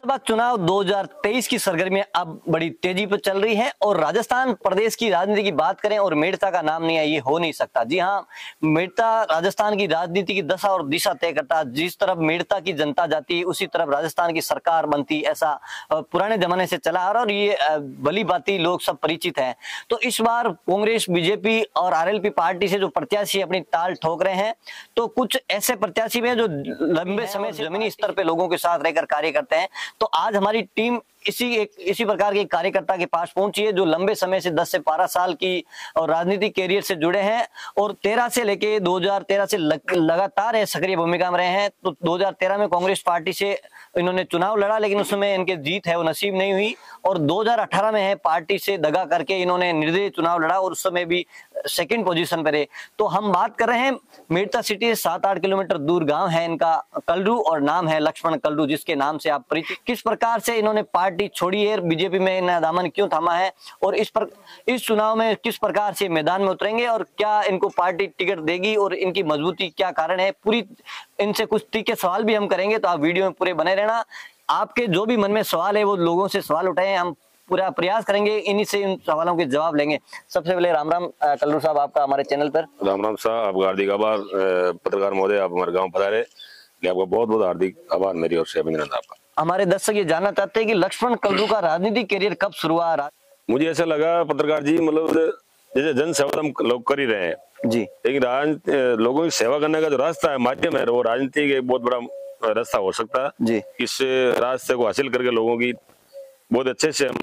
लोकसभा चुनाव 2023 की सरगर्मियां अब बड़ी तेजी पर चल रही हैं और राजस्थान प्रदेश की राजनीति की बात करें और मेड़ता का नाम नहीं है, ये हो नहीं सकता। जी हाँ, मेड़ता राजस्थान की राजनीति की दशा और दिशा तय करता। जिस तरफ मेड़ता की जनता जाती है उसी तरफ राजस्थान की सरकार बनती, ऐसा पुराने जमाने से चला आ रहा और ये भली बाती लोग सब परिचित हैं। तो इस बार कांग्रेस, बीजेपी और आरएलपी पार्टी से जो प्रत्याशी अपनी ताल ठोक रहे हैं, तो कुछ ऐसे प्रत्याशी भी हैं जो लंबे समय से जमीनी स्तर पे लोगों के साथ रहकर कार्य करते हैं। तो आज हमारी टीम इसी प्रकार के कार्यकर्ता के पास पहुंची है जो लंबे समय से 10 से 12 साल की और राजनीतिक कैरियर से जुड़े हैं और 13 से लेके 2013 से लगातार सक्रिय भूमिका में रहे हैं। तो 2013 में कांग्रेस पार्टी से इन्होंने चुनाव लड़ा, लेकिन उसमें इनके जीत है वो नसीब नहीं हुई और 2018 में है पार्टी से दगा करके इन्होंने निर्दलीय चुनाव लड़ा और उस समय भी सेकंड पोजीशन पर रहे। तो हम बात कर रहे हैं मेड़ता सिटी से 7-8 किलोमीटर दूर गांव है इनका कलरू और नाम है लक्ष्मण कलरू, जिसके नाम से आप परिचित। किस प्रकार से इन्होंने पार्टी छोड़ी है, बीजेपी में इन्हें दामन क्यों थामा है और इस चुनाव में किस प्रकार से मैदान में उतरेंगे और क्या इनको पार्टी टिकट देगी और इनकी मजबूती क्या कारण है, पूरी इनसे कुछ तीखे सवाल भी हम करेंगे। तो आप वीडियो में पूरे बने रहना। आपके जो भी मन में सवाल है वो लोगों से सवाल उठाए, हम पूरा प्रयास करेंगे इन्हीं से इन सवालों के जवाब लेंगे। सबसे पहले राम राम कल्लू साहब, आपका हमारे चैनल पर। राम राम साहब, आपका हार्दिक आभार। पत्रकार महोदय, आप हमारे गांव पधारे, आपका बहुत बहुत हार्दिक आभार मेरी ओर से, अभिनंदन आपका। हमारे दर्शक ये जानना चाहते हैं कि लक्ष्मण कल्लू का राजनीतिक करियर कब शुरू हुआ? मुझे ऐसा लगा पत्रकार जी, मतलब जैसे जन सेवा हम लोग कर ही रहे हैं जी, लेकिन लोगों की सेवा करने का जो रास्ता है, माध्यम है, वो राजनीति का एक बहुत बड़ा रास्ता हो सकता है जी। इस रास्ते को हासिल करके लोगों की बहुत अच्छे से हम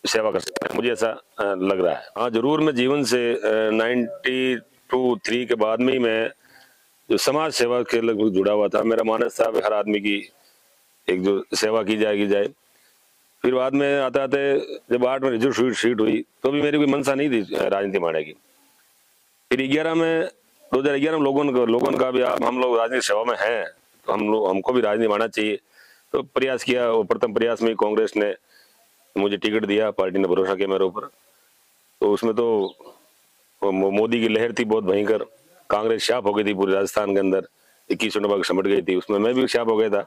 सेवा कर सकते हैं, मुझे ऐसा लग रहा है। हाँ जरूर, मैं जीवन से 92-3 के बाद में ही मैं जो समाज सेवा के लगभग जुड़ा हुआ था। मेरा मानस था हर आदमी की एक जो सेवा की जाए। फिर बाद में आते आते जब 8 में रिजर्व सीट हुई तो भी मेरी कोई मनसा नहीं थी राजनीति मारने की। फिर 2011 में लोगों का भी हम लोग राजनीतिक सेवा में हैं तो हमको भी राजनीति मारना चाहिए, तो प्रयास किया और प्रथम प्रयास में कांग्रेस ने मुझे टिकट दिया, पार्टी ने भरोसा किया मेरे ऊपर। तो उसमें तो मोदी की लहर थी बहुत भयंकर, कांग्रेस शाप हो गई थी पूरे राजस्थान के अंदर, 21 नंबर समट गई थी, उसमें मैं भी शाप हो गया था।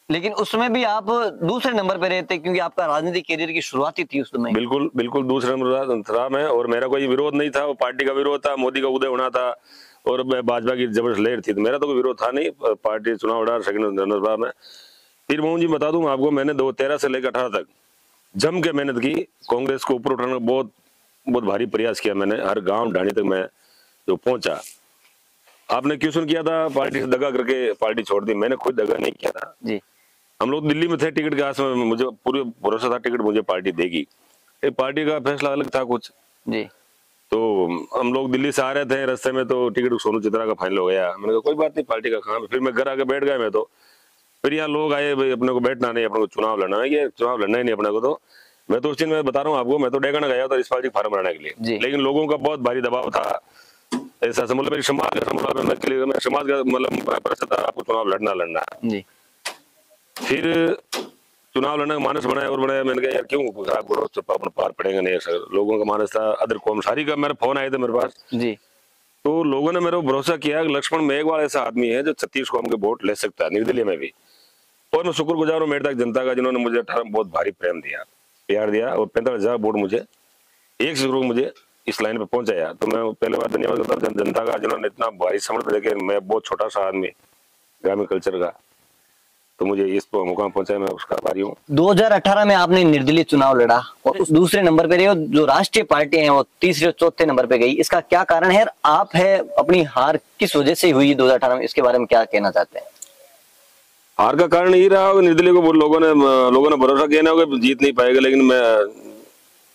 लेकिन उसमें भी आप दूसरे नंबर पे रहते क्योंकि आपका राजनीतिक करियर की शुरुआत ही थी उस समय। बिल्कुल दूसरे नंबर था मैं, और मेरा कोई विरोध नहीं था, वो पार्टी का विरोध था, मोदी का उदय होना था और भाजपा की जबरदस्त लहर थी, तो मेरा तो कोई विरोध था नहीं। पार्टी चुनाव लड़ा सेकंड नंबर में। फिर मोहन जी बता दूं आपको, मैंने 2013 से लेकर 18 तक जम के मेहनत की, कांग्रेस को ऊपर उठाने का बहुत भारी प्रयास किया मैंने। हर गांव ढाणी तक मैं जो पहुंचा। आपने क्वेश्चन किया था पार्टी से दगा करके पार्टी छोड़ दी, मैंने खुद दगा नहीं किया था जी। हम लोग दिल्ली में थे टिकट के आस में, मुझे पूरे भरोसा था टिकट मुझे पार्टी देगी। एक पार्टी का फैसला अलग था कुछ जी। तो हम लोग दिल्ली से आ रहे थे, रास्ते में तो टिकट सोनू चित्रा का फाइनल हो गया। मैंने कहा कोई बात नहीं, पार्टी का काम। फिर मैं घर आके बैठ गया मैं तो। फिर यहाँ लोग आए, भाई अपने को बैठना नहीं, अपने को चुनाव लड़ना है, ये चुनाव लड़ना ही नहीं अपने को। तो मैं तो उस दिन मैं बता रहा हूँ आपको, मैं तो डेगाना गया था इस पार्टी फार्म बनाने के लिए, लेकिन लोगों का बहुत भारी दबाव था ऐसा। मतलब मेरी समाज का मतलब आपको चुनाव लड़ना जी। फिर चुनाव लड़ने का मानस बनाया और बनाया। मैंने कहा यार क्यों खराब करो, अपन पार पड़ेगा नहीं, ऐसा लोगों का मानस था। अदर कौम सारी का मेरे फोन आए थे मेरे पास जी। तो लोगों ने मेरे को भरोसा किया कि लक्ष्मण मेघवाल ऐसा आदमी है जो 36 कौम के वोट ले सकता है निर्दलीय में भी। और मैं शुक्रगुजार हूँ मेड़ता जनता का, जिन्होंने मुझे 18 में बहुत भारी प्यार दिया और 45,000 वोट मुझे एक से मुझे इस लाइन पे पहुंचाया। तो मैं पहले बार धन्यवाद करता हूँ जनता का, जिन्होंने इतना भारी समर्थन देके, मैं बहुत छोटा सा आदमी ग्रामीण कल्चर का, तो मुझे इस मुकाम पहुंचाया, मैं उसका आभारी हूँ। 2018 में आपने निर्दलीय चुनाव लड़ा और उस दूसरे नंबर पे रहे, जो राष्ट्रीय पार्टी है वो तीसरे और चौथे नंबर पे गई, इसका क्या कारण है? आप है अपनी हार किस वजह से हुई 2018 में, इसके बारे में क्या कहना चाहते हैं? हार का कारण यही रहा होगा, निर्दलीय को लोगों ने भरोसा किया ना होगा जीत नहीं पाएगा, लेकिन मैं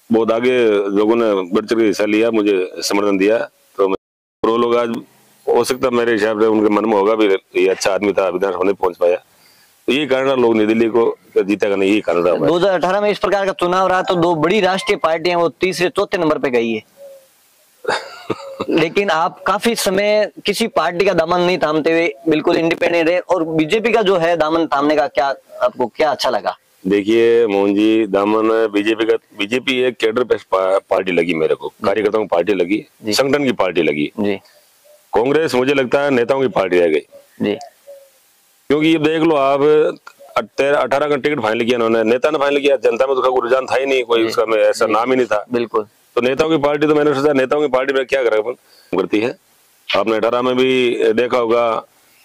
बहुत आगे लोगों ने बढ़ चढ़ के हिस्सा लिया, मुझे समर्थन दिया। तो वो लोग आज हो सकता मेरे हिसाब से उनके मन में होगा भी ये अच्छा आदमी था, विधानसभा नहीं पहुंच पाया, तो यही कारण लोग निर्दलीय को जीतेगा नहीं, यही कारण रहा। 2018 में इस प्रकार का चुनाव रहा तो 2 बड़ी राष्ट्रीय पार्टियां वो तीसरे चौथे नंबर पे गई है लेकिन आप काफी समय किसी पार्टी का दामन नहीं थामते हुए बिल्कुल इंडिपेंडेंट रहे, और बीजेपी का जो है दामन थामने का क्या आपको क्या अच्छा लगा? देखिए मोहन जी, दामन बीजेपी एक कैडर बेस्ड पार्टी लगी मेरे को, कार्यकर्ताओं की पार्टी लगी, संगठन की पार्टी लगी जी। कांग्रेस मुझे लगता है नेताओं की पार्टी रह गई जी। क्योंकि ये देख लो आप, 18 का टिकट फाइनल किया उन्होंने, नेता ने फाइनल किया, जनता में तो उसका रुझान था ही नहीं, कोई उसका ऐसा नाम ही नहीं था। बिल्कुल। तो नेताओं की पार्टी, तो मैंने सोचा नेताओं की पार्टी में क्या करेगा करती है। आपने 18 में भी देखा होगा,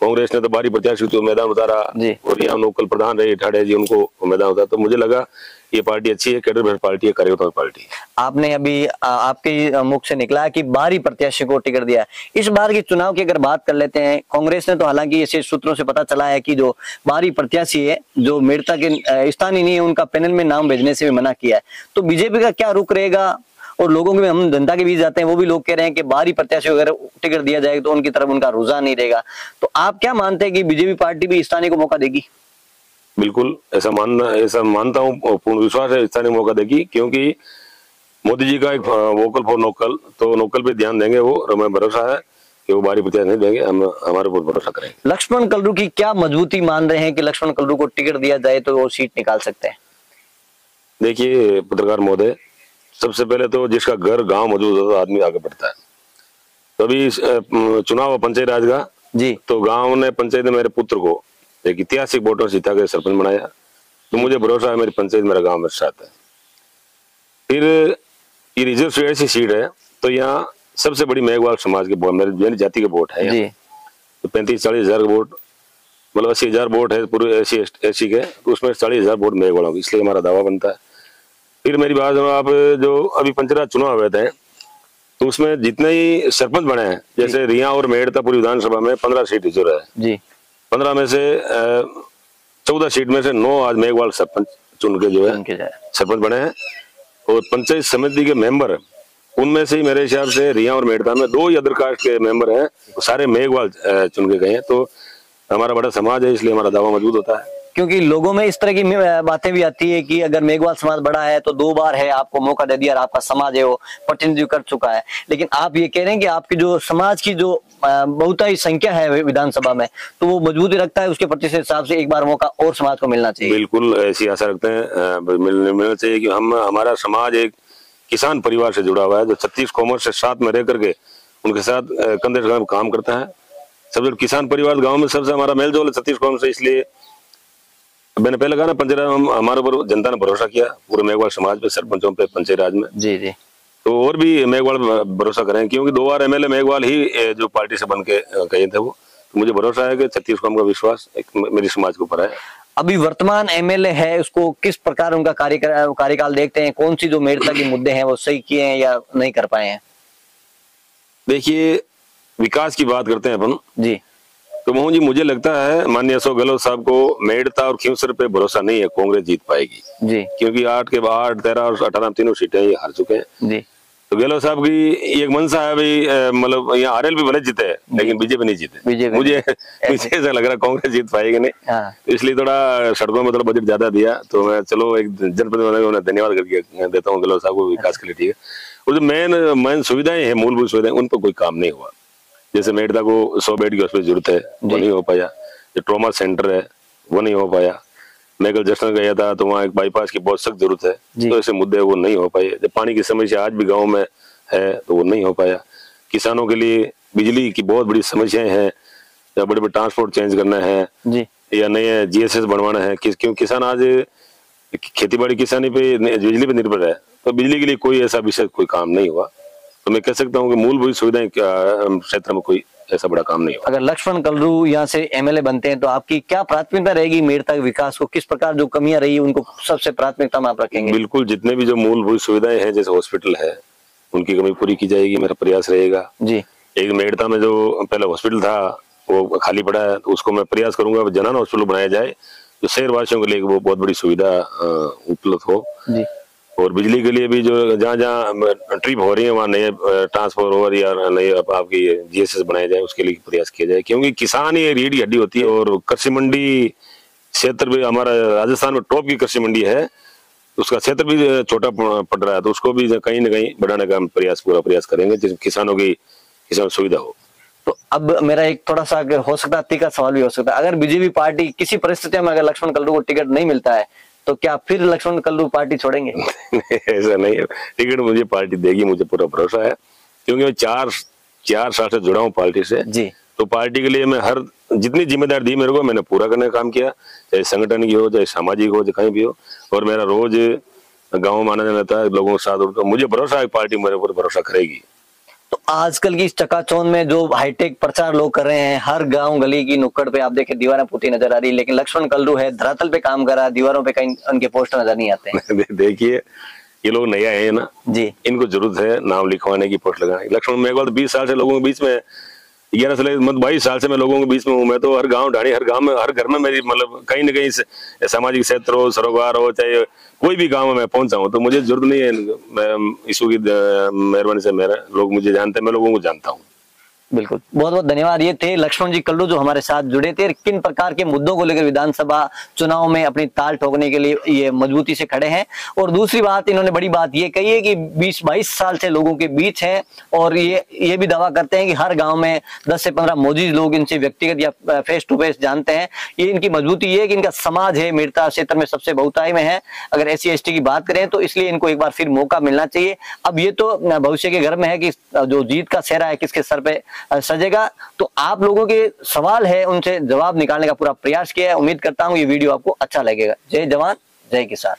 कांग्रेस ने तो बारी प्रत्याशी को मैदान उतारा और यहाँ लोकल प्रधान रहे ठाड़े जी, उनको मैदान उतारा। तो मुझे लगा ये पार्टी अच्छी है, कैडर पार्टी है, कार्यकर्ताओं की पार्टी। आपने अभी आपके मुख से निकला कि बाहरी प्रत्याशी को टिकट दिया। इस बार के चुनाव की अगर बात कर लेते हैं, कांग्रेस ने तो हालांकि ऐसे सूत्रों से पता चला है कि जो बाहरी प्रत्याशी है जो मेड़ता के स्थानीय नहीं है, उनका पैनल में नाम भेजने से भी मना किया है। तो बीजेपी का क्या रुख रहेगा? और लोगों के, हम जनता के बीच जाते हैं, वो भी लोग कह रहे हैं कि बाहरी प्रत्याशी अगर टिकट दिया जाएगा तो उनकी तरफ उनका रुझान नहीं रहेगा। तो आप क्या मानते हैं कि बीजेपी पार्टी भी स्थानीय को मौका देगी? बिल्कुल ऐसा मानता हूँ, पूर्ण विश्वास है स्थानीय मौका देगी, क्योंकि मोदी जी का एक वोकल फॉर लोकल, तो लोकल पे ध्यान देंगे वो, और हमें भरोसा है कि वो बाहरी प्रत्याशी नहीं देंगे, हम हमारे ऊपर भरोसा करेंगे। लक्ष्मण कल्लू की क्या मजबूती मान रहे हैं कि लक्ष्मण कल्लू को टिकट दिया जाए तो वो सीट निकाल सकते हैं? देखिए पत्रकार महोदय, सबसे पहले तो जिसका घर गांव मौजूद होता है आदमी आगे बढ़ता है। तो अभी चुनाव पंचायत राज का जी, तो गांव ने पंचायत में मेरे पुत्र को एक ऐतिहासिक वोटर जीता के सरपंच बनाया, तो मुझे भरोसा है मेरी पंचायत मेरा गांव मेरे साथ है। फिर ये रिजर्व ऐसी सीट है, तो यहाँ सबसे बड़ी मेघवाल समाज के वोट, मेरी जाति के वोट है यहाँ। तो 35-40 हजार वोट, मतलब 80,000 वोट है पूरे एसी के, तो उसमें 40,000 वोट मेघवालों की, इसलिए हमारा दावा बनता है। फिर मेरी बात आप, जो अभी पंचायत चुनाव हुए थे, तो उसमें जितने ही सरपंच बने हैं, जैसे रिया और मेड़ता पूरी विधानसभा में 15 सीट रिजर्व है जी। 15 में से 14 सीट में से 9 आज मेघवाल सरपंच चुन के जो है सरपंच बने हैं। और पंचायत समिति के मेंबर, उनमें से ही मेरे हिसाब से रिया और मेड़ता में 2 ही अदर कास्ट के मेंबर हैं, सारे मेघवाल चुन के गए हैं। तो हमारा बड़ा समाज है, इसलिए हमारा दावा मजबूत होता है। क्योंकि लोगों में इस तरह की बातें भी आती है कि अगर मेघवाल समाज बड़ा है तो 2 बार है आपको मौका दे दिया और आपका समाज है वो प्रतिनिधित्व कर चुका है। लेकिन आप ये कह रहे हैं कि आपकी जो समाज की जो बहुतायत संख्या है विधानसभा में, तो वो मजबूती रखता है, उसके प्रतिशत हिसाब से एक बार मौका और समाज को मिलना चाहिए। बिल्कुल ऐसी आशा रखते हैं, मिलना चाहिए कि हमारा समाज एक किसान परिवार से जुड़ा हुआ है, जो 36 कौमों से साथ में रह करके उनके साथ कंधे से कंधे काम करता है। सब किसान परिवार गाँव में सबसे हमारा मेल जोल है 36 कौम से, इसलिए मैंने पहले कहा ना, पंचायत हमारे ऊपर जनता ने भरोसा किया, पूरे मेघवाल समाज पे, सरपंचों पे, पंचायत राज में जी जी। तो और भी मेघवाल भरोसा करें, क्योंकि 2 बार एमएलए मेघवाल ही जो पार्टी से बन के गए थे वो। तो मुझे भरोसा है कि 36 कौम का विश्वास मेरी समाज के ऊपर है। अभी वर्तमान एमएलए है, उसको किस प्रकार उनका कार्यकाल देखते हैं? कौन सी जो मेड़ता के मुद्दे हैं वो सही किए हैं या नहीं कर पाए हैं? देखिए विकास की बात करते हैं अपन जी, तो मोहन जी, मुझे लगता है माननीय अशोक गहलोत साहब को मेड़ता और खींवसर पे भरोसा नहीं है कांग्रेस जीत पाएगी जी, क्योंकि 8 के बाद 13 और 18 तीनों सीटें ये हार चुके हैं जी। तो गहलोत साहब की एक मंशा है भाई, मतलब यहाँ आरएल भी भले जीते लेकिन बीजेपी नहीं जीते। मुझे ऐसा लग रहा है कांग्रेस जीत पाएगी नहीं। तो इसलिए थोड़ा सड़कों में थोड़ा बजट ज्यादा दिया, तो मैं चलो एक जनप्रतिनिधि धन्यवाद करके देता हूँ गहलोत साहब को विकास के लिए, ठीक है। और जो मेन सुविधाएं है, मूलभूत सुविधाएं, उन पर कोई काम नहीं हुआ। जैसे मेड़ता को 100 बेड की हॉस्पिटल जरूरत है, वो नहीं हो पाया। जो ट्रॉमा सेंटर है वो नहीं हो पाया। मेकल जश्न गया था तो वहाँ एक बाईपास की बहुत सख्त जरूरत है, तो ऐसे मुद्दे वो नहीं हो पाए। जब पानी की समस्या आज भी गांव में है तो वो नहीं हो पाया। किसानों के लिए बिजली की बहुत बड़ी समस्याएं हैं, या बड़े बड़े ट्रांसपोर्ट चेंज करना है जी, या नए जीएसएस बनवाना है, क्यों किसान आज खेती बाड़ी किसानी पे बिजली पे निर्भर है, तो बिजली के लिए कोई ऐसा विषय कोई काम नहीं हुआ। तो मैं कह सकता हूँ कि मूलभूत सुविधाएं क्षेत्र में कोई ऐसा बड़ा काम नहीं हुआ। अगर लक्ष्मण कल्लू यहाँ से एमएलए बनते हैं तो आपकी क्या प्राथमिकता रहेगी? मेड़ता के विकास को किस प्रकार जो कमियां रही उनको सबसे प्राथमिकता में आप रखेंगे? बिल्कुल, जितने भी जो मूलभूत सुविधाएं हैं, जैसे हॉस्पिटल है, उनकी कमी पूरी की जाएगी, मेरा प्रयास रहेगा जी। एक मेड़ता में जो पहले हॉस्पिटल था वो खाली पड़ा है, तो उसको मैं प्रयास करूंगा जनन हॉस्पिटल बनाया जाए, जो शहर वासियों के लिए वो बहुत बड़ी सुविधा उपलब्ध हो जी। और बिजली के लिए भी जो जहाँ जहाँ ट्रिप हो रही है वहाँ नए ट्रांसफार्मर या नए आपकी जीएसएस बनाए जाए, उसके लिए प्रयास किया जाए, क्योंकि किसान ही रीढ़ की हड्डी होती है। और कृषि मंडी क्षेत्र भी हमारा राजस्थान में टॉप की कृषि मंडी है, उसका क्षेत्र भी छोटा पड़ रहा है, तो उसको भी कहीं न कहीं बढ़ाने का हम पूरा प्रयास करेंगे, जिसमें किसानों की सुविधा हो। तो अब मेरा एक थोड़ा सा हो सकता है तीखा सवाल भी हो सकता है, अगर बीजेपी पार्टी किसी परिस्थिति में अगर लक्ष्मण कल्लू को टिकट नहीं मिलता है तो क्या फिर लक्ष्मण कल्लू पार्टी छोड़ेंगे? ऐसा नहीं है, टिकट मुझे पार्टी देगी, मुझे पूरा भरोसा है, क्योंकि मैं 4 साल से जुड़ा हूँ पार्टी से जी। तो पार्टी के लिए मैं हर जितनी जिम्मेदारी दी मेरे को मैंने पूरा करने का काम किया, चाहे संगठन की हो, चाहे सामाजिक हो, चाहे कहीं भी हो। और मेरा रोज गाँव में आना जाना रहता है लोगों के साथ, तो मुझे भरोसा है पार्टी मेरे ऊपर भरोसा करेगी। तो आजकल की इस चकाचौंध में जो हाईटेक प्रचार लोग कर रहे हैं, हर गांव गली की नुक्कड़ पे आप देखें दीवारें पुती नजर आ रही, लेकिन लक्ष्मण कल्लू है धरातल पे काम कर रहा है, दीवारों पे कहीं उनके पोस्टर नजर नहीं आते हैं। देखिए ये लोग नया है ना जी, इनको जरूरत है नाम लिखवाने की, पोस्ट लगाने की। लक्ष्मण मेघवाल 20 साल से लोगों के बीच में, 11 साल मतलब 22 साल से मैं लोगों के बीच में हूँ। मैं तो हर गांव ढाणी, हर गांव में, हर घर में मेरी मतलब कहीं ना कहीं सामाजिक क्षेत्र हो, सरोकार हो, चाहे कोई भी गांव में मैं पहुंचा हूँ। तो मुझे जरूरत नहीं है, मैं ईश्वर की मेहरबानी से मेरा लोग मुझे जानते हैं, मैं लोगों को जानता हूँ। बिल्कुल, बहुत बहुत धन्यवाद। ये थे लक्ष्मण जी कल्लू जो हमारे साथ जुड़े थे, किन प्रकार के मुद्दों को लेकर विधानसभा चुनाव में अपनी ताल ठोकने के लिए ये मजबूती से खड़े हैं। और दूसरी बात, इन्होंने बड़ी बात ये कही है कि 20-22 साल से लोगों के बीच हैं, और ये भी दावा करते हैं कि हर गांव में 10 से 15 मौजूद लोग इनसे व्यक्तिगत या फेस टू फेस जानते हैं। ये इनकी मजबूती ये है कि इनका समाज है मेड़ता क्षेत्र में सबसे बहुतायत में है, अगर SC/ST की बात करें तो, इसलिए इनको एक बार फिर मौका मिलना चाहिए। अब ये तो भविष्य के घर में है कि जो जीत का सेहरा है किसके सर पे सजेगा। तो आप लोगों के सवाल है उनसे जवाब निकालने का पूरा प्रयास किया है। उम्मीद करता हूं ये वीडियो आपको अच्छा लगेगा। जय जवान जय किसान।